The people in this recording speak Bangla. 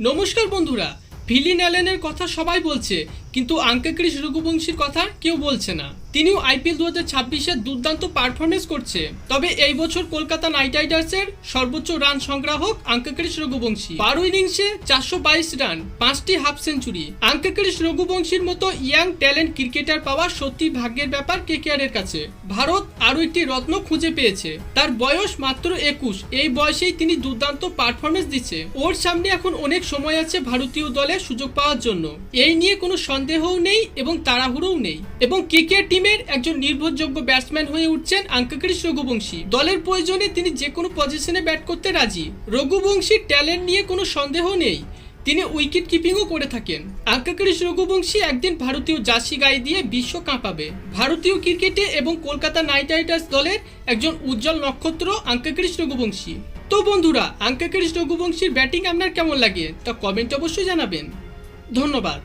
নমস্কার বন্ধুরা, ভিলিন অ্যালেনের কথা সবাই বলছে, কিন্তু আঙ্কেক্রিস রঘুবংশীর কথা কেউ বলছে না। তিনিও আইপিএল 2026-এর দুর্দান্ত পারফরমেন্স করছে। তবে এই বছর কলকাতা নাইট রাইডার্সের সর্বোচ্চ রান সংগ্রাহক আঙ্কেক্রিস রঘুবংশী। 12 ইনিংসে 422 রান, 5টি হাফ সেঞ্চুরি। আঙ্কেক্রিস রঘুবংশীর মতো ইয়াং ট্যালেন্ট ক্রিকেটার পাওয়া সত্যি ভাগ্যের ব্যাপার কেকেআর এর কাছে। ভারত আরও একটি রত্ন খুঁজে পেয়েছে। তার বয়স মাত্র 21। এই বয়সেই তিনি দুর্দান্ত পারফরমেন্স দিচ্ছে। ওর সামনে এখন অনেক সময় আছে ভারতীয় দলে সুযোগ পাওয়ার জন্য। এই নিয়ে কোনো সন্দেহও নেই এবং তাড়াহুড়োও নেই। এবং কেকেআর টিমের একজন নির্ভরযোগ্য ব্যাটসম্যান হয়ে উঠছেন আঙ্কেক্রিস রঘুবংশী। দলের প্রয়োজনে তিনি যে কোনো পজিশনে ব্যাট করতে রাজি। রঘুবংশীর ট্যালেন্ট নিয়ে কোনো সন্দেহ নেই। তিনি উইকেট কিপিংও করে থাকেন। আঙ্কেক্রিস রঘুবংশী একদিন ভারতীয় জার্সি গায়ে দিয়ে বিশ্ব কাঁপাবে। ভারতীয় ক্রিকেটে এবং কলকাতা নাইট রাইডার্স দলের একজন উজ্জ্বল নক্ষত্র আঙ্কেক্রিস রঘুবংশী। তো বন্ধুরা, আঙ্কেক্রিস রঘুবংশীর ব্যাটিং আপনার কেমন লাগে তা কমেন্টে অবশ্যই জানাবেন। ধন্যবাদ।